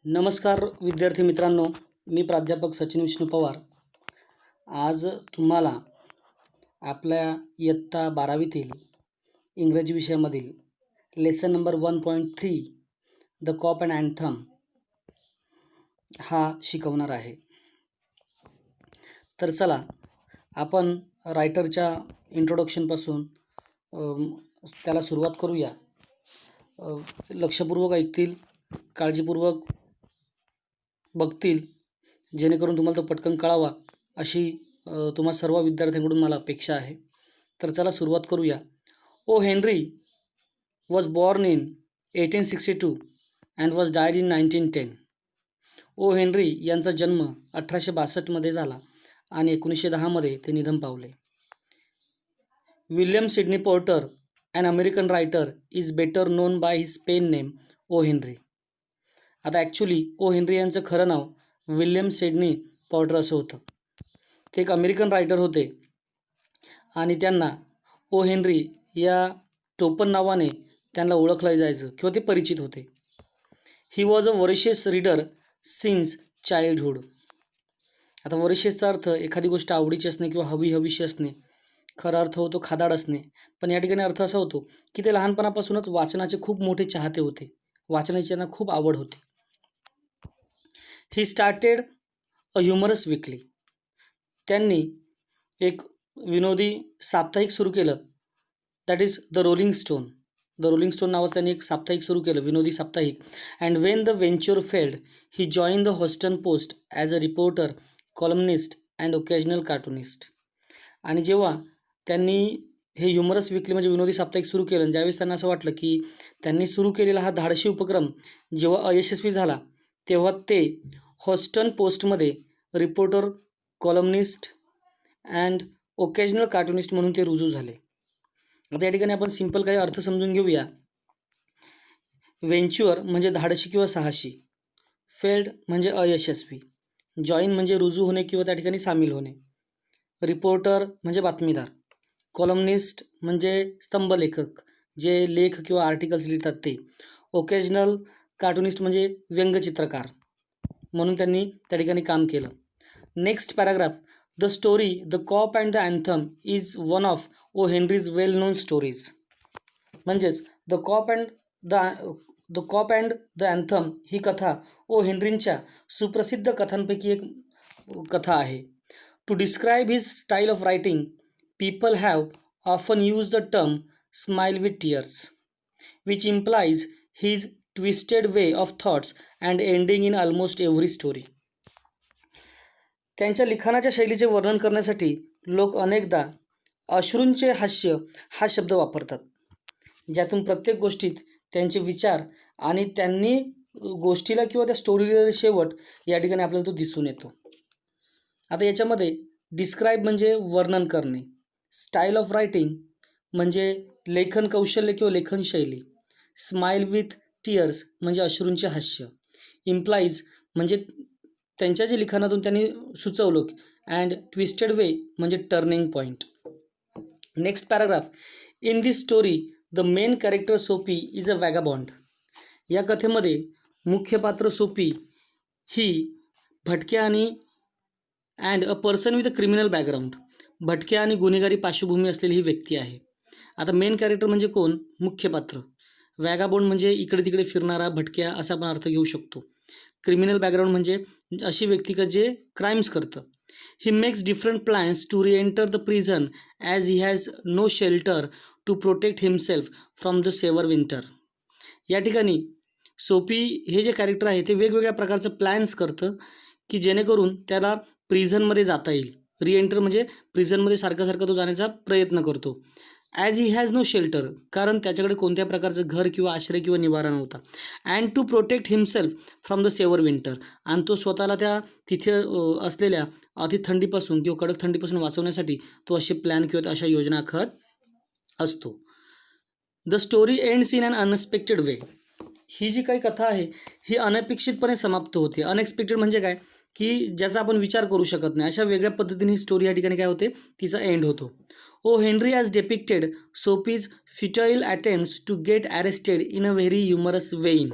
नमस्कार विद्यार्थी मित्रांनो, मी प्राध्यापक सचिन विष्णू पवार. आज तुम्हाला आपल्या इयत्ता 12वीतील इंग्रजी विषयामधील lesson number 1.3 the cop and anthem हा शिकवणार आहे. तर चला आपण रायटरच्या इंट्रोडक्शनपासून त्याला सुरुवात करूया. लक्षपूर्वक ऐकतील, काळजीपूर्वक बघतील, जेणेकरून तुम्हाला तो पटकन कळावा अशी तुम्हा सर्व विद्यार्थ्यांकडून मला अपेक्षा आहे. तर चला सुरुवात करूया. O Henry was born in 1862 and was died in 1910. O Henry यांचा जन्म 1862मध्ये झाला आणि 1910मध्ये ते निधन पावले. William Sidney Porter, an American writer, is better known by his pen name O Henry. आता ॲक्च्युली ओ हेनरी यांचं खरं नाव विल्यम सिडनी पोर्टर असं होतं. ते एक अमेरिकन रायटर होते आणि त्यांना ओ हेनरी या टोपण नावाने त्यांना ओळखलं जायचं किंवा ते परिचित होते. He was a voracious reader since childhood. आता वॉरिशियसचा अर्थ एखादी गोष्ट आवडीची असणे किंवा हवीशी असणे. खरा अर्थ होतो खादाड असणे, पण या ठिकाणी अर्थ असा होतो की ते लहानपणापासूनच वाचनाचे खूप मोठे चाहते होते. वाचनाची त्यांना खूप आवड होती. He started a humorous weekly. त्यांनी एक विनोदी साप्ताहिक सुरू केलं, that is the rolling stone. The rolling stone नावाचं त्यांनी एक साप्ताहिक सुरू केलं, विनोदी साप्ताहिक. And when the venture failed he join the Houston Post as a reporter, columnist and occasional cartoonist. आणि जेव्हा त्यांनी हे ह्युमरस वीकली म्हणजे विनोदी साप्ताहिक सुरू केलं, ज्यावेळेस त्यांना असं वाटलं की त्यांनी सुरू केलेला हा धाडसी उपक्रम जेव्हा अयशस्वी झाला, तेव्हा ते हॉस्टन पोस्टमध्ये reporter, columnist and occasional cartoonist म्हणून ते रुजू झाले. आता या ठिकाणी आपण सिंपल काही अर्थ समजून घेऊया. व्हेंच्युअर म्हणजे धाडसी किंवा साहसी, फेल्ड म्हणजे अयशस्वी, जॉईन म्हणजे रुजू होणे किंवा त्या ठिकाणी सामील होणे, रिपोर्टर म्हणजे बातमीदार, कॉलमनिस्ट म्हणजे स्तंभलेखक जे लेख किंवा आर्टिकल्स लिहितात ते, ओकेजनल कार्टुनिस्ट म्हणजे व्यंगचित्रकार म्हणून त्यांनी त्या ठिकाणी काम केलं. Next paragraph. The story the cop and the anthem is one of O Henry's well known stories. म्हणजेच the cop and the anthem ही कथा ओ हेनरींच्या सुप्रसिद्ध कथांपैकी एक कथा आहे. To describe his style of writing, people have often use the term smile with tears, which implies his twisted way of thoughts and ending in almost every story. त्यांच्या लिखाणाच्या शैलीचे वर्णन करण्यासाठी लोक अनेकदा अश्रूंचे हास्य हा शब्द वापरतात, ज्यातून प्रत्येक गोष्टीत त्यांचे विचार आणि त्यांनी गोष्टीला किंवा त्या स्टोरीला शेवट या ठिकाणी आपल्याला तो दिसून येतो. आता याच्यामध्ये डिस्क्राईब म्हणजे वर्णन करणे, स्टाईल ऑफ रायटिंग म्हणजे लेखन कौशल्य किंवा लेखनशैली, स्माईल विथ टीयर्स म्हणजे अश्रूंचे हास्य, इम्प्लाइज म्हणजे त्यांच्या जे लिखाणातून त्यांनी सुचवलं, अँड ट्विस्टेड वे म्हणजे turning point. Next paragraph. In this story the main character Soapy is a vagabond. या कथेमध्ये मुख्य पात्र सोफी ही भटक्या आणि and a person with a criminal background, भटक्या आणि गुन्हेगारी पार्श्वभूमी असलेली ही व्यक्ती आहे. आता मेन कॅरेक्टर म्हणजे कोण? मुख्य पात्र. वॅगाबॉन्ड म्हणजे इकडे तिकडे फिरणारा, भटक्या असा पण अर्थ घेऊ शकतो. क्रिमिनल बॅकग्राऊंड म्हणजे अशी व्यक्ती का जे क्राईम्स करतं. He makes different plans to reenter the prison as he has no shelter to protect himself from the severe winter. या ठिकाणी सोफी हे जे कॅरेक्टर आहे ते वेगवेगळ्या प्रकारचं प्लॅन्स करतं की जेणेकरून त्याला प्रिझनमध्ये जाता येईल. रिएंटर म्हणजे प्रिझनमध्ये सारखं तो जाण्याचा प्रयत्न करतो. As he has no shelter, कारण त्याच्याकडे कोणत्या प्रकारचं घर किंवा आश्रय किंवा निवारा नव्हता. And to protect himself from the severe winter, आणि तो स्वतःला त्या तिथे असलेल्या अति थंडीपासून किंवा कडक थंडीपासून वाचवण्यासाठी तो असे प्लॅन किंवा अशा योजना आखत असतो. The story ends in an unexpected way. ही जी काही कथा आहे ही अनपेक्षितपणे समाप्त होते. अनएक्सपेक्टेड म्हणजे काय की ज्याचा आपण विचार करू शकत नाही, अशा वेगळ्या पद्धतीने ही स्टोरी या ठिकाणी काय होते, तिचा एंड होतो. O Henry has depicted Soapy's futile attempts to get arrested in a very humorous vein.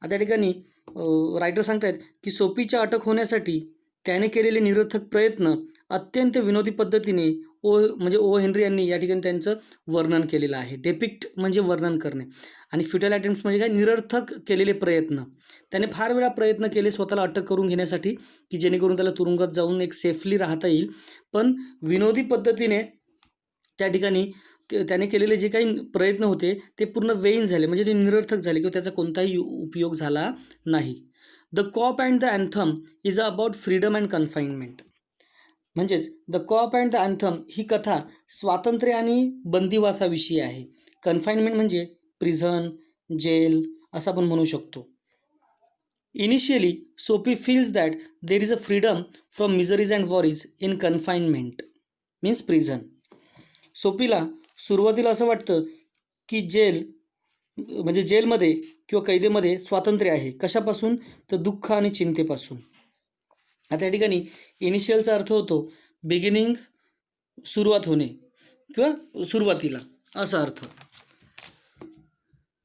आता या ठिकाणी रायटर सांगतायत की सोफीच्या अटक होण्यासाठी त्याने केलेले निरर्थक प्रयत्न अत्यंत विनोदी पद्धतीने म्हणजे ओ हेनरी यांनी या ठिकाणी त्यांचं वर्णन केलेलं आहे. डेपिक्ट म्हणजे वर्णन करणे आणि फ्युटाईल अटेम्प्ट्स म्हणजे काय, निरर्थक केलेले प्रयत्न. त्याने फार वेळा प्रयत्न केले स्वतःला अटक करून घेण्यासाठी की जेणेकरून त्याला तुरुंगात जाऊन एक सेफली राहता येईल, पण विनोदी पद्धतीने त्या ठिकाणी त्याने केलेले जे काही प्रयत्न होते ते पूर्ण वेईन झाले, म्हणजे ते निरर्थक झाले किंवा त्याचा कोणताही उपयोग झाला नाही. The cop and the anthem is about freedom and confinement. म्हणजेच the cop and the anthem ही कथा स्वातंत्र्य आणि बंदिवासाविषयी आहे. कन्फाइनमेंट म्हणजे प्रिझन, जेल असं आपण म्हणू शकतो. Initially Soapy feels that there is a freedom from miseries and worries in confinement means prison. सोफीला सुरुवातीला असं वाटतं की म्हणजे जेलमध्ये किंवा कैदेमध्ये स्वातंत्र्य आहे. कशापासून? तर दुःख आणि चिंतेपासून. आता या ठिकाणी इनिशियलचा अर्थ होतो बिगिनिंग, सुरुवात होणे किंवा सुरुवातीला असा अर्थ.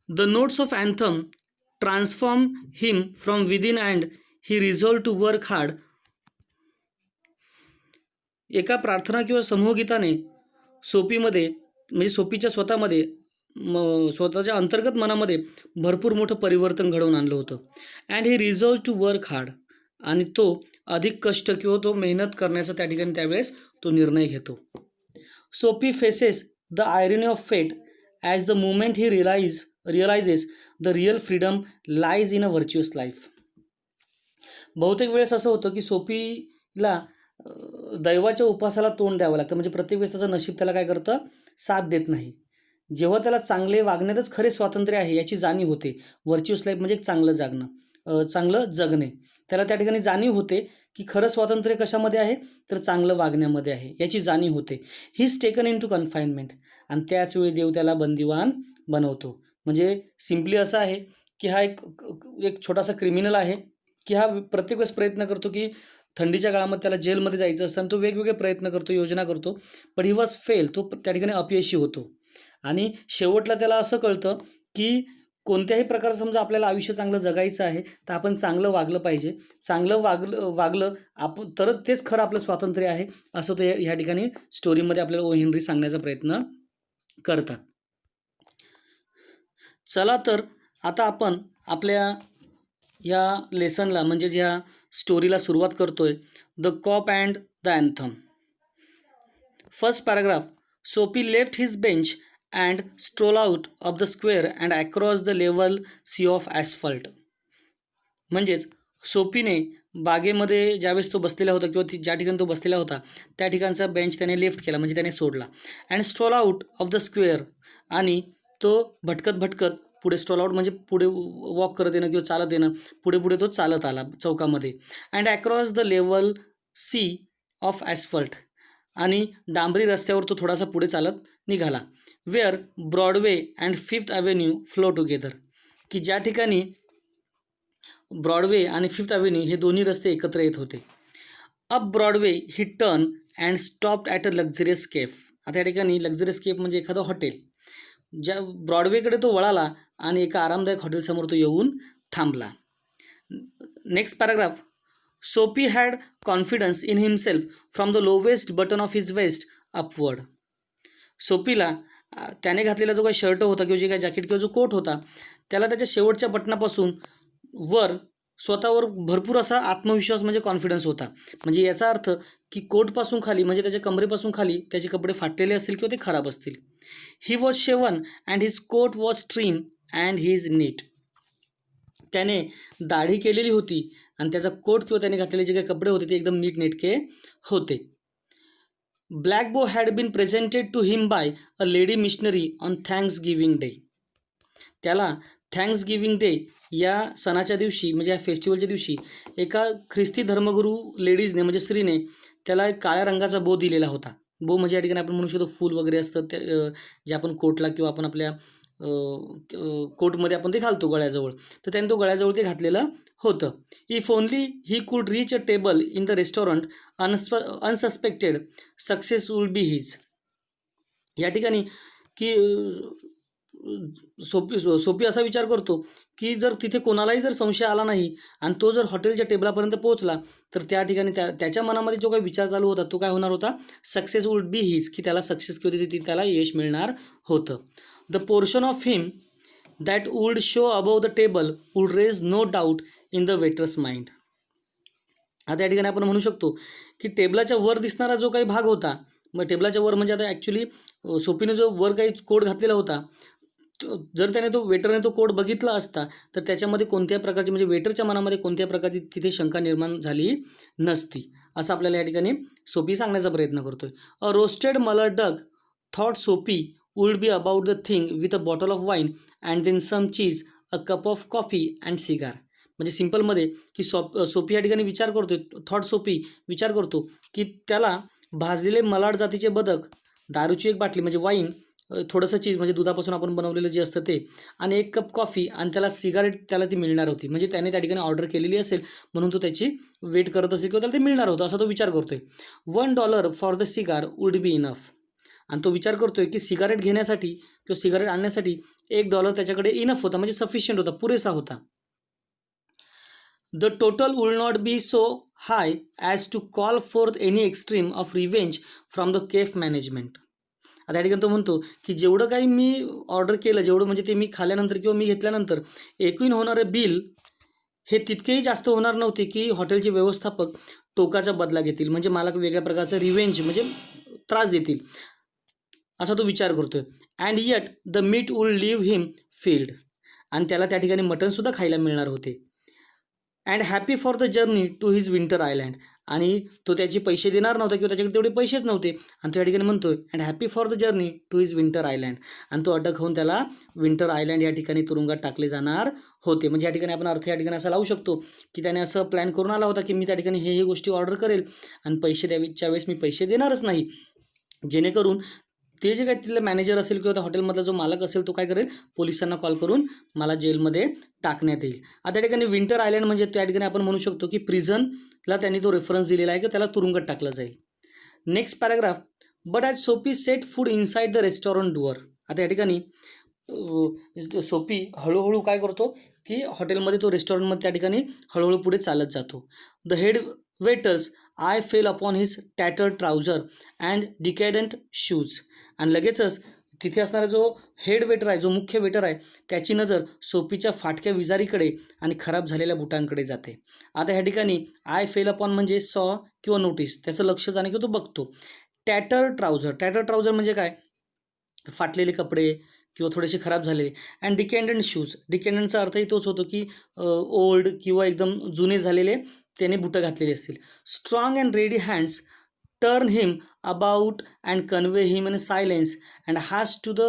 The notes of anthem transform him from within and he resolve to work hard. एका प्रार्थना किंवा समूहगीताने सोफीमध्ये म्हणजे सोफीच्या स्वतःमध्ये स्वतःच्या अंतर्गत मनामध्ये भरपूर मोठं परिवर्तन घडवून आणलं होतं. And he resolve to work hard, आणि तो अधिक कष्ट किंवा तो मेहनत करण्याचा त्या ठिकाणी त्यावेळेस तो निर्णय घेतो. सोफी फेसेस द आयरनी ऑफ फेट as the moment he realises the real freedom lies in a virtuous life. बहुतेक वेळेस असं होतं की सोफीला दैवाच्या उपासाला तोंड द्यावं लागतं, म्हणजे प्रत्येक वेळेस त्याचं नशीब त्याला काय करतं, साथ देत नाही. जेव्हा त्याला चांगले वागण्यातच खरे स्वातंत्र्य आहे याची जाणीव होते, व्हर्च्युअस लाईफ म्हणजे चांगलं जगणे, त्याला त्या ठिकाणी जाणीव होते की खरं स्वातंत्र्य कशामध्ये आहे, तर चांगलं वागण्यामध्ये आहे याची जाणीव होते. He is taken into confinement, आणि त्याचवेळी देव त्याला बंदिवान बनवतो. म्हणजे सिम्पली असं आहे की हा एक छोटासा क्रिमिनल आहे की हा प्रत्येक वेळेस प्रयत्न करतो की थंडीच्या काळामध्ये त्याला जेलमध्ये जायचं असतं आणि तो वेगवेगळे प्रयत्न करतो, योजना करतो, पण ही वॉज फेल, तो त्या ठिकाणी अपयशी होतो. आणि शेवटला त्याला असं कळतं की कोणत्याही प्रकारचं समजा आपल्याला आयुष्य चांगलं जगायचं आहे तर आपण चांगलं वागलं पाहिजे, चांगलं वागलं आपण तर तेच खरं आपलं स्वातंत्र्य आहे, असं तो ह्या ठिकाणी स्टोरीमध्ये आपल्याला ओ हेनरी सांगण्याचा प्रयत्न करतात. चला तर आता आपण आपल्या या लेसनला म्हणजे ज्या स्टोरीला सुरुवात करतोय, the cop and the anthem. First paragraph. Soapy left his bench and stroll out of the square and across the level sea of asphalt. म्हणजेच सोफीने बागेमध्ये ज्यावेळेस तो बसलेला होता किंवा ज्या ठिकाणी तो बसलेला होता त्या ठिकाणचा बेंच त्याने लेफ्ट केला, म्हणजे त्याने सोडला. And stroll out of the square, आणि तो भटकत पुढे, स्ट्रोल आउट म्हणजे पुढे वॉक करत येणं किंवा चालत येणं, पुढे तो चालत आला चौकामध्ये. And across the level sea of asphalt, आणि डांबरी रस्त्यावर तो थोडासा पुढे चालत निघाला. Where Broadway and Fifth Avenue flow together, की ज्या ठिकाणी ब्रॉडवे आणि फिफ्थ ॲव्हेन्यू हे दोन्ही रस्ते एकत्र येत होते. Up Broadway he turn and stopped at a luxurious cafe. आता या ठिकाणी लक्झरियस केफ म्हणजे एखादं हॉटेल. ज्या ब्रॉडवेकडे तो वळाला आणि एका आरामदायक हॉटेलसमोर तो येऊन थांबला. Next paragraph. Soapy had confidence in himself from the lowest button of his vest upward. सोफीला त्याने घातलेला जो काही शर्ट होता किंवा जे काही जॅकेट किंवा जो कोट होता त्याला त्याच्या शेवटच्या बटनापासून वर स्वतःवर भरपूर असा आत्मविश्वास म्हणजे कॉन्फिडन्स होता. म्हणजे याचा अर्थ की कोटपासून खाली म्हणजे त्याच्या कमरेपासून खाली त्याचे कपडे फाटलेले असतील किंवा ते खराब असतील. He was shaven and his coat was trim and he is neat. त्याने दाढी केलेली होती आणि त्याचा कोट किंवा त्याने घातलेले जे काही कपडे होते ते एकदम नीटनेटके होते. Black bow had been presented to him by a lady missionary on Thanksgiving Day. त्याला थँक्स गिव्हिंग डे या सणाच्या दिवशी म्हणजे या फेस्टिवलच्या दिवशी एका ख्रिस्ती धर्मगुरू लेडीजने म्हणजे स्त्रीने त्याला एक काळ्या रंगाचा बो दिलेला होता. बो म्हणजे या ठिकाणी आपण म्हणू शकतो फूल वगैरे असतं ते जे आपण कोटला किंवा आपण आपल्या कोटमध्ये आपण ते घालतो गळ्याजवळ, तर त्याने तो गळ्याजवळ ते घातलेलं होतं. If only he could reach a table in the restaurant unsuspected success would be his. या ठिकाणी की सोपी असा विचार करतो की जर तिथे कोणालाही जर संशय आला नाही आणि तो जर हॉटेलच्या टेबलापर्यंत पोहोचला तर त्या ठिकाणी त्याच्या मनामध्ये जो काही विचार चालू होता तो काय होणार होता, सक्सेस वुड बी हीज, की त्याला सक्सेस किंवा ती त्याला यश मिळणार होतं. The portion of him that would show above the table would raise no doubt in the waiter's mind. आता या ठिकाणी आपण म्हणू शकतो की टेबलाच्या वर दिसणारा जो काही भाग होता, मग टेबलाच्या वर म्हणजे आता ॲक्च्युली सोपीने जो वर काही कोड घातलेला होता, जर त्याने वेटरने तो कोड बघितला असता तर त्याच्यामध्ये कोणत्या प्रकारची म्हणजे वेटरच्या मनामध्ये कोणत्या प्रकारची तिथे शंका निर्माण झाली नसती, असं आपल्याला या ठिकाणी सोपी सांगण्याचा प्रयत्न करतोय. A roasted mallard duck thought Soapy would be about the thing with a bottle of wine and then some cheese, a cup of coffee and cigar. म्हणजे सिम्पलमध्ये की सोपी या ठिकाणी विचार करतोय, थॉट सोपी विचार करतो की त्याला भाजलेले मलाड जातीचे बदक, दारूची एक बाटली म्हणजे वाईन, थोडंसं चीज म्हणजे दुधापासून आपण बनवलेलं जे असतं ते, आणि एक कप कॉफी आणि त्याला सिगारेट त्याला ती मिळणार होती. म्हणजे त्याने त्या ठिकाणी ऑर्डर केलेली असेल म्हणून तो त्याची वेट करत असेल किंवा त्याला ते मिळणार होतं असा तो विचार करतोय. $1 for the cigar would be enough. आणि तो विचार करतोय की सिगारेट घेण्यासाठी किंवा सिगारेट आणण्यासाठी $1 त्याच्याकडे इनफ होता, म्हणजे सफिशियंट होता, पुरेसा होता. The total would not be so high as to call forth any extreme of revenge from the cafe management. आता या ठिकाणी तो म्हणतो की जेवढं काही मी ऑर्डर केलं, जेवढं म्हणजे ते मी खाल्यानंतर किंवा मी घेतल्यानंतर एकूण होणारं बिल हे तितकेही जास्त होणार नव्हते की हॉटेलचे व्यवस्थापक टोकाचा बदला घेतील, म्हणजे मला वेगळ्या प्रकारचं रिव्हेंज म्हणजे त्रास देतील असा तो विचार करतोय. And yet the meat would leave him filled. आणि त्याला त्या ठिकाणी मटणसुद्धा खायला मिळणार होते. And happy for the journey to his winter island. आणि तो त्याचे पैसे देणार नव्हता किंवा त्याच्याकडे तेवढे पैसेच नव्हते आणि तो या ठिकाणी म्हणतोय and happy for the journey to his winter island. आणि तो अटक होऊन त्याला विंटर आयलँड या ठिकाणी तुरुंगात टाकले जाणार होते. म्हणजे या ठिकाणी आपण अर्थ या ठिकाणी असा लावू शकतो की त्याने असं प्लॅन करून आला होता की मी त्या ठिकाणी हे गोष्टी ऑर्डर करेल आणि पैसे द्यावीच्या वेळेस मी पैसे देणारच नाही, जेणेकरून ते जे काही तिथलं मॅनेजर असेल किंवा त्या हॉटेलमधला जो मालक असेल तो काय करेल, पोलिसांना कॉल करून मला जेलमध्ये टाकण्यात येईल. आता त्या ठिकाणी विंटर आयलँड म्हणजे त्या ठिकाणी आपण म्हणू शकतो की प्रिझनला त्यांनी तो रेफरन्स दिलेला आहे की त्याला तुरुंगात टाकलं जाईल. Next paragraph. बट ॲज सोपी set food inside the restaurant door. आता या ठिकाणी सोपी हळूहळू काय करतो की हॉटेलमध्ये तो रेस्टॉरंटमध्ये त्या ठिकाणी हळूहळू पुढे चालत जातो. The head waiter's eye fell upon his tattered trouser and decadent shoes. आणि लगेचच तिथे असणारा जो हेड वेटर आहे, जो मुख्य वेटर आहे, त्याची नजर सोपीच्या फाटक्या विजारीकडे आणि खराब झालेल्या बुटांकडे जाते. आता ह्या ठिकाणी आय फेल अपॉन म्हणजे सॉ किंवा नोटीस, त्याचं लक्ष जाणे किंवा तो बघतो. टॅटर ट्राउझर म्हणजे काय, फाटलेले कपडे किंवा थोडेसे खराब झालेले. अँड डिकेंडंट शूज, डिकेंडंटचा अर्थही तोच होतो की ओल्ड किंवा एकदम जुने झालेले त्याने बुटं घातलेली असतील. Strong and ready hands turn him about and convey him in silence and has to the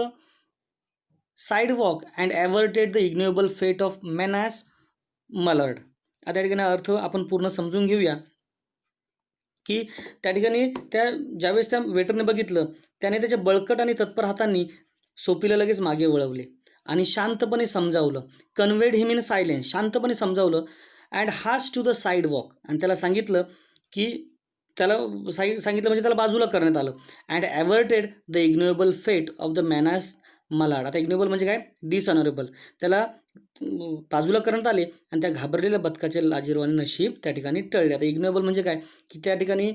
sidewalk and averted the ignoble fate of menace mallard. आता या ठिकाणी अर्थ आपण पूर्ण समजून घेऊया की त्या ठिकाणी ज्यावेळेस त्या वेटरने बघितलं त्याने त्याच्या बळकट आणि तत्पर हातांनी सोपीला लगेच मागे वळवले आणि शांतपणे समजावलं. कन्वेड हिम इन सायलेन्स, शांतपणे समजावलं. And has to the sidewalk, आणि त्याला सांगितलं की त्याला सांगितलं म्हणजे त्याला बाजूला करण्यात आलं. अँड ॲव्हर्टेड द इग्नोएबल फेट ऑफ द मॅनास मलाड. आता इग्नोएबल म्हणजे काय, डिसऑनरेबल. त्याला बाजूला करण्यात आले आणि त्या घाबरलेल्या बदकाचे लाजिरवाणे नशीब त्या ठिकाणी टळले. आता इग्नोएबल म्हणजे काय की त्या ठिकाणी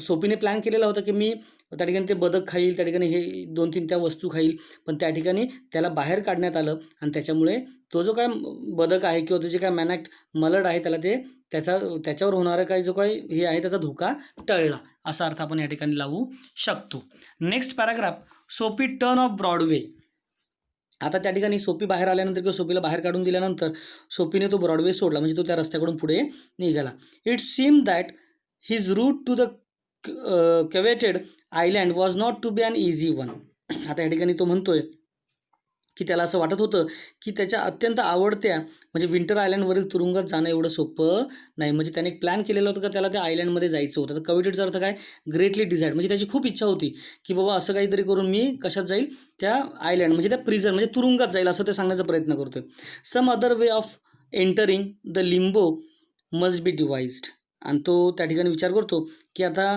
सोपीने प्लॅन केलेला होता की मी त्या ठिकाणी ते बदक खाईल, त्या ठिकाणी हे 2-3 त्या वस्तू खाईल, पण त्या ठिकाणी त्याला बाहेर काढण्यात आलं आणि त्याच्यामुळे तो जो काय बदक आहे किंवा तो जे काय मॅनॅक्ट मलड आहे त्याला त्याच्यावर होणारा काही जो काही हे आहे त्याचा धोका टळला, असा अर्थ आपण या ठिकाणी लावू शकतो. Next paragraph. सोपी टर्न ऑफ ब्रॉडवे. आता त्या ठिकाणी सोपी बाहेर आल्यानंतर किंवा सोपीला बाहेर काढून दिल्यानंतर सोपीने तो ब्रॉडवे सोडला, म्हणजे तो त्या रस्त्याकडून पुढे निघाला. It seem that his route to the coveted island was not to be an easy one. आता या ठिकाणी तो म्हणतोय की त्याला असं वाटत होतं की त्याच्या अत्यंत आवडत्या म्हणजे विंटर आयलँडवरील तुरुंगात जाणं एवढं सोपं नाही. म्हणजे त्याने एक प्लॅन केलेलं होतं की त्याला त्या आयलँडमध्ये जायचं होतं. तर कवेटेडचा अर्थ काय, ग्रेटली डिझायर्ड, म्हणजे त्याची खूप इच्छा होती की बाबा असं काहीतरी करून मी कशात जाईल, त्या आयलँड म्हणजे त्या प्रिझन म्हणजे तुरुंगात जाईल, असं ते सांगण्याचा प्रयत्न करतोय. Some other way of entering the limbo must be devised. आणि तो त्या ठिकाणी विचार करतो की आता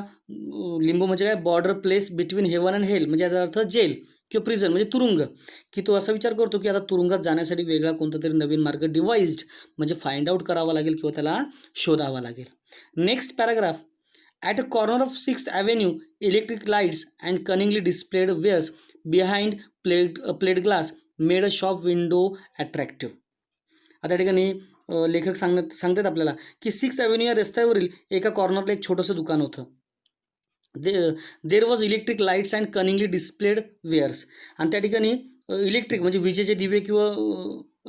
लिंबो म्हणजे काय, border place between heaven and hell, म्हणजे याचा अर्थ जेल किंवा प्रिझन म्हणजे तुरुंग, की तो असा विचार करतो की आता तुरुंगात जाण्यासाठी वेगळा कोणता तरी नवीन मार्ग डिवाइज्ड म्हणजे फाइंड आउट करावा लागेल किंवा त्याला शोधावा लागेल. Next paragraph. At a corner of 6th Avenue, electric lights and cunningly displayed wears behind plate glass made a shop window attractive. आता ठिकाणी लेखक सांगतात आपल्याला की 6th Avenue या रस्त्यावरील एका कॉर्नरला एक छोटंसं दुकान होतं. There was electric lights and cunningly displayed wears, आणि त्या ठिकाणी इलेक्ट्रिक म्हणजे विजेचे दिवे किंवा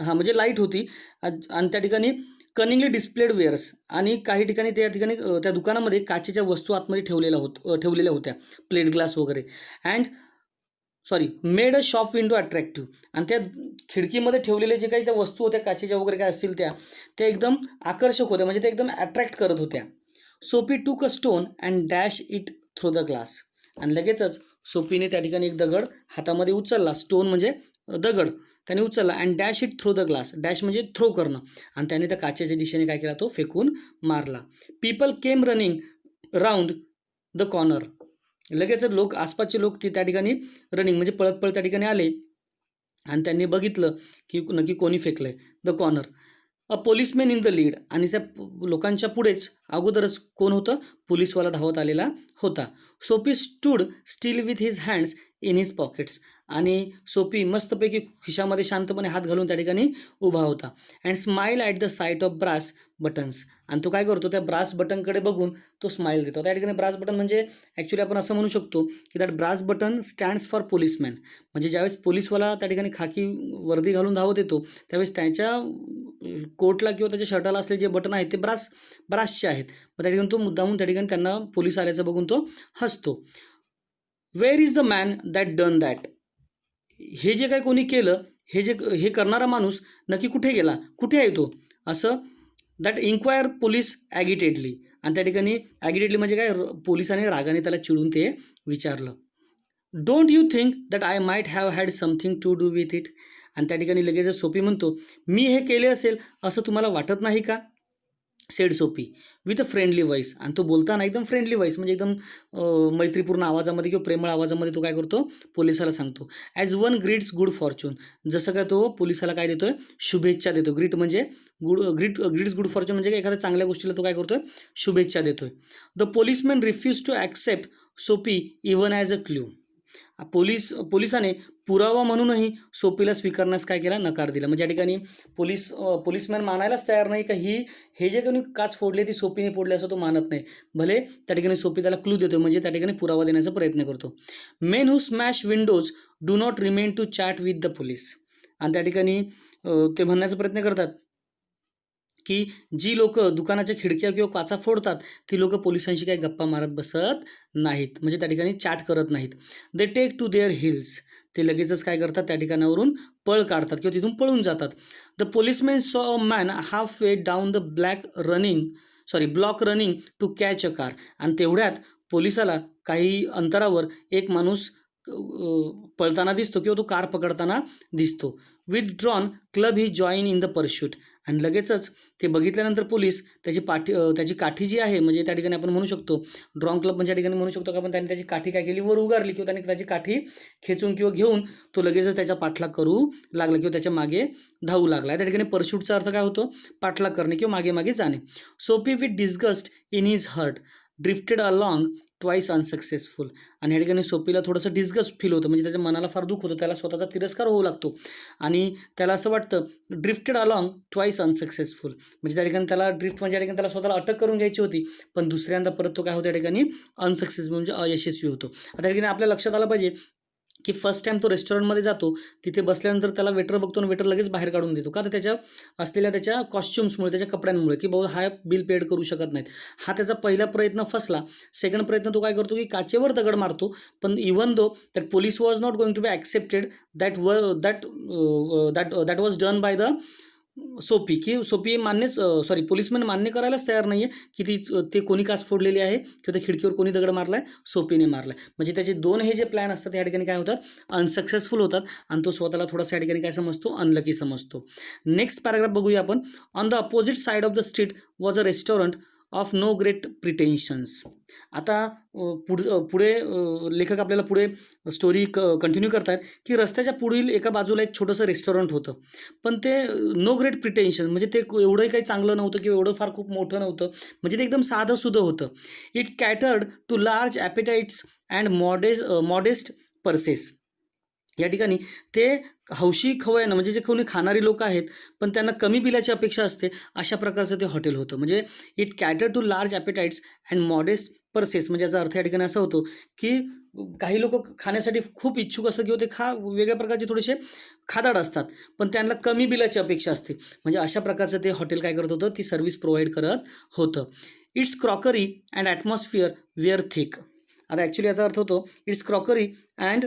म्हणजे लाईट होती, आणि त्या ठिकाणी कनिंगली डिस्प्लेड वेअर्स, आणि काही ठिकाणी त्या ठिकाणी त्या दुकानामध्ये काचेच्या वस्तू आतमध्ये ठेवलेल्या होत्या, प्लेट ग्लास वगैरे. And made a shop window attractive, आणि त्या खिडकीमध्ये ठेवलेले जे काही त्या वस्तू होत्या काचेच्या वगैरे काय असतील त्या एकदम आकर्षक होत्या, म्हणजे त्या एकदम अट्रॅक्ट करत होत्या. सोफी टूक a stone and dash it through the glass, आणि लगेचच सोफीने त्या ठिकाणी एक दगड हातामध्ये उचलला, स्टोन म्हणजे दगड त्याने उचलला, and dash it through the glass, dash म्हणजे थ्रो करणं, आणि त्याने त्या काचेच्या दिशेने काय केला, तो फेकून मारला. People came running round the corner, लगेच आसपासचे लोक त्या ठिकाणी रनिंग म्हणजे पळत पळत त्या ठिकाणी आले, आणि त्यांनी बघितलं की नक्की कोणी फेकलंय. The corner. A policeman in the lead, आणि त्या लोकांच्या पुढेच अगोदरच कोण होतं, पोलीसवाला धावत आलेला होता. Soapy stood still with his hands in his pockets, आणि सोफी मस्तपैकी खिशामध्ये शांतपणे हात घालून त्या ठिकाणी उभा होता. And smile at the sight of brass buttons, आणि तो काय करतो, त्या ब्रास बटनकडे बघून तो स्माईल देतो. त्या ठिकाणी ब्रास बटन म्हणजे ॲक्च्युली आपण असं म्हणू शकतो की that brass button stands for policeman, म्हणजे ज्यावेळेस पोलीसवाला त्या ठिकाणी खाकी वर्दी घालून धावत येतो त्यावेळेस त्याच्या कोटला किंवा त्याच्या शर्टाला असलेले जे बटन आहेत ते ब्रासचे आहेत. मग त्या ठिकाणी तो मुद्दामून त्या ठिकाणी त्यांना पोलीस आल्याचं बघून तो हसतो. Where is the man that done that, हे जे काय कोणी केलं, हे करणारा माणूस नक्की कुठे गेला, कुठे आहे तो, असं दॅट इन्क्वायर पोलीस ॲगिटेडली, आणि त्या ठिकाणी ॲगिटेडली म्हणजे काय, पोलिसांनी रागाने त्याला चिडून ते विचारलं. Don't you think that I might have had something to do with it, आणि त्या ठिकाणी लगेच सोफी म्हणतो, मी हे केले असेल असं तुम्हाला वाटत नाही का, sed Sophie with a friendly voice, आणि तो बोलताना एकदम फ्रेंडली व्हॉइस म्हणजे एकदम मैत्रीपूर्ण आवाजामध्ये किंवा प्रेमळ आवाजामध्ये तो काय करतो, पोलिसाला सांगतो. As one greets good Fortune, जसं काय तो पोलिसाला काय देतोय, शुभेच्छा देतो. ग्रीट्स गुड फॉर्च्यून म्हणजे एखाद्या चांगल्या गोष्टीला तो काय करतोय, शुभेच्छा देतोय. The policeman refuse to accept Soapy even as a clue, पोलिसाने पुरावा म्हणूनही सोफीला स्वीकारण्यास काय केला, नकार दिला. म्हणजे या ठिकाणी पोलिसमॅन मानायलाच तयार नाही का हे जे कोणी काच फोडले ती सोफीने फोडले असं तो मानत नाही. भले त्या ठिकाणी सोफी त्याला क्लू देतो, म्हणजे त्या ठिकाणी पुरावा देण्याचा प्रयत्न करतो. Men who smash windows do not remain to chat with the police, आणि त्या ठिकाणी ते म्हणण्याचा प्रयत्न करतात की जी लोक दुकानाच्या खिडक्या किंवा काचा फोडतात ती लोक पोलिसांशी काही गप्पा मारत बसत नाहीत, म्हणजे त्या ठिकाणी चॅट करत नाहीत. They take to their heels, ते लगेचच काय करतात, त्या ठिकाणावरून पळ काढतात किंवा तिथून पळून जातात. The policeman saw a man halfway down the block running to catch a car, आणि तेवढ्यात पोलिसाला काही अंतरावर एक माणूस पळताना दिसतो किंवा तो कार पकडताना दिसतो. With drawn club he join in the pursuit, आणि लगेचच ते बघितल्यानंतर पोलीस त्याची काठी जी आहे, म्हणजे त्या ठिकाणी आपण म्हणू शकतो ड्रॉन क्लब म्हणजे या ठिकाणी म्हणू शकतो का आपण, त्याने त्याची काठी काय केली, वर उगारली किंवा त्याने त्याची काठी खेचून किंवा घेऊन तो लगेचच त्याच्या पाठलाग करू लागला किंवा त्याच्या मागे धावू लागला. त्या ठिकाणी परशूटचा अर्थ काय होतो, पाठलाग करणे किंवा मागे मागे जाणे. Soapy with disgust in his heart drifted along twice unsuccessful, आणि या ठिकाणी सोफीला थोडंसं डिस्गस्ट फील होतं, म्हणजे त्याच्या मनाला फार दुःख होतं, त्याला स्वतःचा तिरस्कार होऊ लागतो, आणि त्याला असं वाटतं ड्रिफ्टेड अलॉंग ट्वाईस अनसक्सेसफुल, म्हणजे त्या ठिकाणी त्याला ड्रिफ्ट म्हणजे या ठिकाणी त्याला स्वतःला अटक करून घ्यायची होती, पण दुसऱ्यांदा परत तो काय होतो, या ठिकाणी अनसक्सेसफुल म्हणजे अयशस्वी होतो. आता या ठिकाणी आपल्या लक्षात आलं पाहिजे की फर्स्ट टाईम तो रेस्टॉरंटमध्ये जातो, तिथे बसल्यानंतर त्याला वेटर बघतो आणि वेटर लगेच बाहेर काढून देतो, का तर त्याच्या कॉस्ट्युम्समुळे, त्याच्या कपड्यांमुळे, की बाबा हा बिल पेड करू शकत नाहीत. हा त्याचा पहिला प्रयत्न फसला. सेकंड प्रयत्न तो काय करतो की काचेवर दगड मारतो, पण even though that police was not going to be accepted that was done by the Soapy policeman मान्य करायलाच तयार नाही आहे की ते कोणी काच फोडलेली आहे किंवा त्या खिडकीवर कोणी दगड मारला आहे, सोफीने मारला आहे. म्हणजे त्याचे दोन हे जे प्लॅन असतात या ठिकाणी काय होतात, अनसक्सेसफुल होतात, आणि तो स्वतःला थोडासा या ठिकाणी काय समजतो, अनलकी समजतो. नेक्स्ट पॅराग्राफ बघूया आपण. On the opposite side of the street was a restaurant of no great pretensions. आता पुढे लेखक आपल्याला पुढे स्टोरी कंटिन्यू करतात की रस्त्याच्या पुढील एका बाजूला एक छोटंसं रेस्टॉरंट होतं, पण ते नो ग्रेट प्रिटेन्शन म्हणजे ते एवढंही काही चांगलं नव्हतं किंवा एवढं फार खूप मोठं नव्हतं, म्हणजे ते एकदम साधंसुधं होतं. It catered to large appetites and modest purses. या ठिकाणी ते हौशी खवय्यांना म्हणजे जे कोणी खाणारी लोक आहेत पण त्यांना कमी बिलाची अपेक्षा असते अशा प्रकारचं ते हॉटेल होतं. म्हणजे it cater to large appetites and modest purses, म्हणजे याचा अर्थ या ठिकाणी असा होतो की काही लोक खाण्यासाठी खूप इच्छुक असतात किंवा ते वेगळ्या प्रकारचे थोडेसे खादाड असतात पण त्यांना कमी बिलाची अपेक्षा असते. म्हणजे अशा प्रकारचं ते हॉटेल काय करत होतं, ती सर्व्हिस प्रोव्हाइड करत होतं. Its crockery and atmosphere were thick. आता ॲक्च्युली याचा अर्थ होतो its crockery and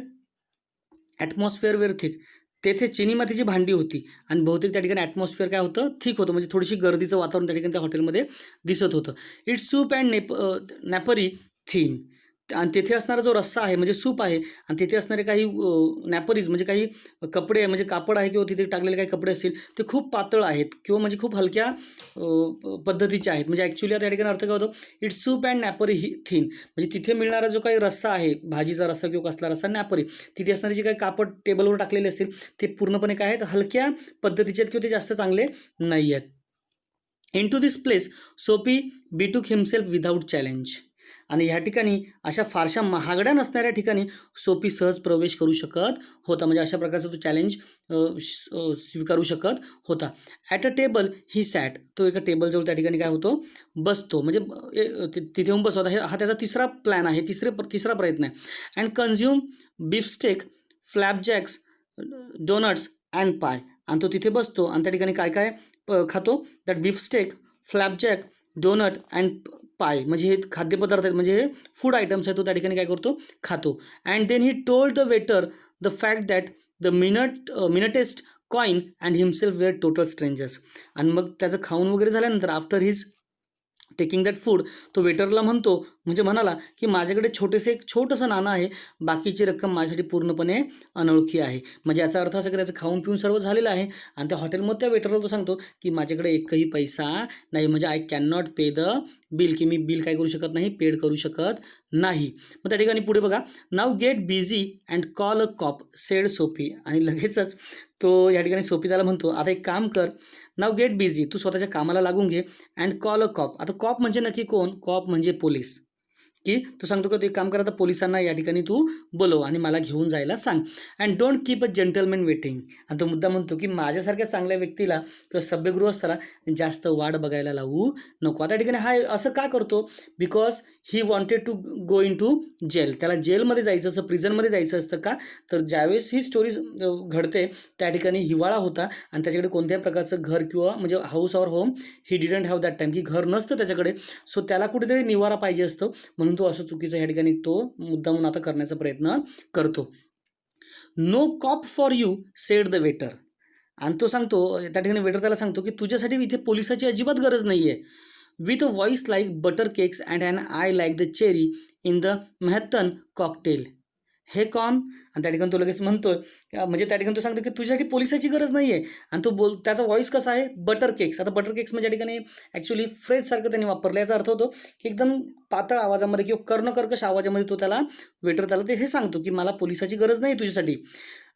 atmosphere were thick. तेथे चिनी मातीची भांडी होती आणि बहुतेक त्या ठिकाणी ॲटमॉस्फिअर काय होतं, थिक होतं, म्हणजे थोडीशी गर्दीचं वातावरण त्या ठिकाणी त्या हॉटेलमध्ये दिसत होतं. Its soup and napery thin. आणि तेथे असणारा जो रस्सा आहे म्हणजे सूप आहे आणि तेथे असणारे काही नॅपरीज म्हणजे काही कपडे म्हणजे कापड आहे किंवा तिथे टाकलेले काही कपडे असतील ते खूप पातळ आहेत किंवा म्हणजे खूप हलक्या पद्धतीचे आहेत. म्हणजे ॲक्च्युली आता या ठिकाणी अर्थ काय होतो, it's soup and napery thin, म्हणजे तिथे मिळणारा जो काही रस्सा आहे, भाजीचा रस्सा किंवा कसला रस्सा नॅपरी, तिथे असणारे जे काही कापड टेबलवर टाकलेले असतील ते पूर्णपणे काय आहेत, हलक्या पद्धतीचे आहेत किंवा ते जास्त चांगले नाही आहेत. इन टू दिस प्लेस सोपी बीटूक हिमसेल्फ विदाऊट चॅलेंज. आणि ह्या ठिकाणी अशा फारशा महागड्या नसणाऱ्या ठिकाणी सोपी सहज प्रवेश करू शकत होता. म्हणजे अशा प्रकारचा तो चॅलेंज स्वीकारू शकत होता. At a table he sat. तो एका टेबलजवळ त्या ठिकाणी काय होतो, बसतो, म्हणजे तिथे येऊन बसवता. हा त्याचा तिसरा प्लॅन आहे, तिसरा प्रयत्न आहे. अँड कन्झ्युम बीफस्टेक, फ्लॅपजॅक्स, डोनट्स अँड पाय. आणि तो तिथे बसतो आणि त्या ठिकाणी काय काय खातो, दॅट बीफस्टेक, फ्लॅपजॅक, डोनट अँड पाय, म्हणजे हे खाद्यपदार्थ आहेत, म्हणजे हे फूड आयटम्स आहेत, तो त्या ठिकाणी काय करतो, खातो. And then he told the waiter the fact that the minutest coin and himself were total strangers. आणि मग त्याचं खाऊन वगैरे झाल्यानंतर after his taking that food तो वेटरला म्हणजे म्हणाला की माझ्याकडे एक छोटंसं नाणं आहे, बाकीची रक्कम माझ्यासाठी पूर्णपणे अनोळखी आहे. म्हणजे याचा अर्थ असा की त्याचं खाऊन पिऊन सर्व झालेलं आहे आणि त्या हॉटेलमध्ये त्या वेटरला तो सांगतो की माझ्याकडे एकही पैसा नाही, म्हणजे I can not pay the bill, की मी बिल काय करू शकत नाही, पेड करू शकत नाही. मग त्या ठिकाणी पुढे बघा, now get busy and call a cop said Soapy. आणि लगेचच तो या ठिकाणी सोफी त्याला म्हणतो, आता एक काम कर, नाव गेट बिझी, तू स्वतःच्या कामाला लागून घे. And call a cop. आता कॉप म्हणजे नक्की कोण, कॉप म्हणजे पोलीस. की तो सांगतो की ते काम करा, तर पोलिसांना या ठिकाणी तू बोलव आणि मला घेऊन जायला सांग. And don't keep a gentleman waiting. आणि तो मुद्दा म्हणतो की माझ्यासारख्या चांगल्या व्यक्तीला किंवा सभ्य गृहस्थाला जास्त वाट बघायला लावू नको. आता या ठिकाणी हा असं का करतो, because he wanted to go into jail. त्याला जेलमध्ये जायचं असं, प्रिझनमध्ये जायचं असतं. का तर ज्यावेळेस ही स्टोरी घडते त्या ठिकाणी हिवाळा होता आणि त्याच्याकडे कोणत्याही प्रकारचं घर किंवा म्हणजे house or home he didn't have that time, की घर नसतं त्याच्याकडे. सो त्याला कुठेतरी निवारा पाहिजे असतो, म्हणून तो असं चुकीचं ह्या ठिकाणी तो मुद्दामून आता करण्याचा प्रयत्न करतो. No cop for you said the waiter. आणि तो सांगतो त्या ठिकाणी, वेटर त्याला सांगतो की तुझ्यासाठी इथे पोलिसाची अजिबात गरज नाही आहे. With a voice like butter cakes and and eye like the cherry in the Manhattan cocktail. हे कॉन. आणि त्या ठिकाणी तो लगेच म्हणतोय, म्हणजे त्या ठिकाणी तो सांगतो की तुझ्यासाठी पोलिसाची गरज नाही आहे. आणि तो त्याचा व्हॉइस कसा आहे, बटर केक्स. आता बटर केक्स म्हणजे या ठिकाणी ॲक्च्युली फ्रेजसारखं त्यांनी वापरलं. याचा अर्थ होतो की एकदम पातळ आवाजामध्ये किंवा कर्णकर्कश आवाजामध्ये तो त्याला ते हे सांगतो की मला पोलिसाची गरज नाही तुझ्यासाठी.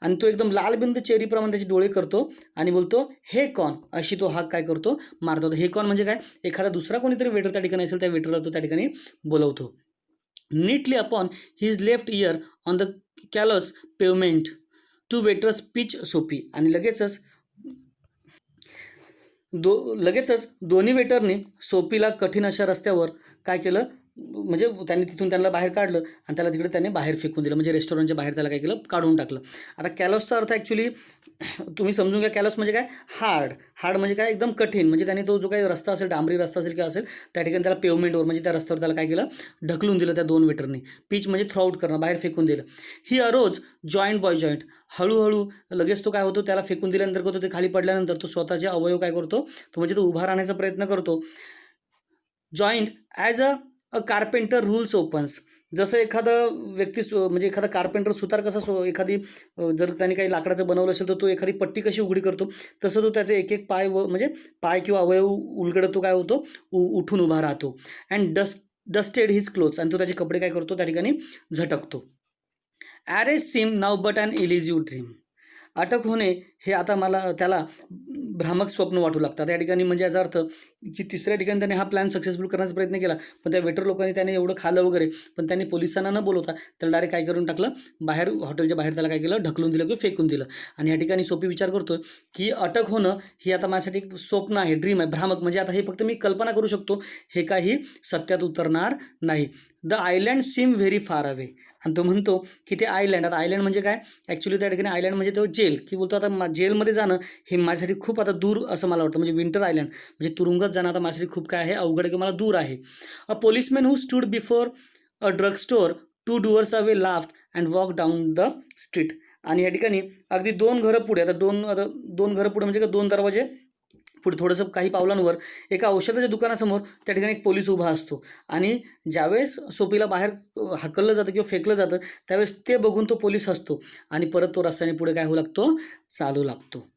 आणि तो एकदम लालबिंद चेरीप्रमाणे त्याचे डोळे करतो आणि बोलतो हे कॉन, अशी तो हाक काय करतो, मारतो. हे कॉन म्हणजे काय, एखादा दुसरा कोणीतरी वेटर त्या ठिकाणी असेल त्या वेटरला तो त्या ठिकाणी बोलवतो. Neatly upon his left ear on the callous pavement two waiter स्पीच सोपी. आणि लगेचच दोन्ही वेटरने सोपीला कठीण अशा रस्त्यावर काय केलं, म्हणजे त्यांनी तिथून त्यांना बाहेर काढलं आणि त्याला तिकडे त्याने बाहेर फेकून दिलं, म्हणजे रेस्टॉरंटच्या बाहेर त्याला काय केलं, काढून टाकलं. आता कॅलॉसचा अर्थ ॲक्च्युली तुम्ही समजून घ्या. कॅलॉस म्हणजे काय, हार्ड म्हणजे काय, एकदम कठीण. म्हणजे त्याने तो जो काही रस्ता असेल, डांबरी रस्ता असेल किंवा असेल, त्या ठिकाणी त्याला पेवमेंटवर म्हणजे त्या रस्त्यावर त्याला काय केलं, ढकलून दिलं त्या दोन वेटरने. पिच म्हणजे थ्रो आउट करणं, बाहेर फेकून दिलं. ही अरोज जॉईंट बॉय जॉईंट. हळूहळू लगेच तो काय होतो, त्याला फेकून दिल्यानंतर करतो, ते खाली पडल्यानंतर तो स्वतःचे अवयव काय करतो, तो म्हणजे तो उभा राहण्याचा प्रयत्न करतो. Joint as a a carpenter rules opens. जसं एखादा व्यक्ती म्हणजे एखादा कार्पेंटर सुतार कसा एखादी जर त्याने काही लाकडाचं बनवलं असेल तर तो एखादी पट्टी कशी उघडी करतो, तसं तो त्याचे एक एक पाय म्हणजे पाय किंवा अवयव उलगडत तो काय होतो, उठून उभा राहतो. अँड डस्टेड हिज क्लोथ्स, आणि तो त्याचे कपडे काय करतो त्या ठिकाणी झटकतो. Arrest seem now but an elusive dream. अटक होणे हे आता मला त्याला भ्रामक स्वप्न वाटू लागतात. या ठिकाणी म्हणजे याचा अर्थ की तिसऱ्या ठिकाणी त्याने हा प्लॅन सक्सेसफुल करण्याचा प्रयत्न केला, पण त्या वेटर लोकांनी त्याने एवढं खाल्लं वगैरे, पण त्यांनी पोलिसांना न बोलवता त्याला डायरेक्ट काय करून टाकलं, बाहेर हॉटेलच्या बाहेर त्याला काय केलं, ढकलून दिलं किंवा फेकून दिलं. आणि या ठिकाणी सोपी विचार करतोय की अटक होणं ही आता माझ्यासाठी एक स्वप्न आहे, ड्रीम आहे, भ्रामक म्हणजे आता हे फक्त मी कल्पना करू शकतो, हे काही सत्यात उतरणार नाही. The island seem very far away. आणि तो म्हणतो की ते आयलँड, आता आयलँड म्हणजे काय, ॲक्च्युली त्या ठिकाणी आयलँड म्हणजे तो जेल, की बोलतो आता जेलमध्ये जाणं हे माझ्यासाठी खूप आता दूर असं मला वाटतं. म्हणजे विंटर आयलँड म्हणजे तुरुंगात जाणं आता माझ्यासाठी खूप काय आहे, अवघड किंवा मला दूर आहे. A policeman who stood before a drug store 2 doors away laughed and walk down the street. आणि या ठिकाणी अगदी 2 घरं पुढे, आता 2 घरं पुढे म्हणजे का 2 दरवाजे पुढे थोडंसं काही पावलांवर एका औषधाच्या दुकानासमोर त्या ठिकाणी एक पोलीस उभा असतो. आणि ज्यावेळेस सोपीला बाहेर हाकललं जातं किंवा फेकलं जातं, त्यावेळेस ते बघून तो पोलीस हसतो आणि परत तो रस्त्याने पुढे काय होऊ लागतो, चालू लागतो.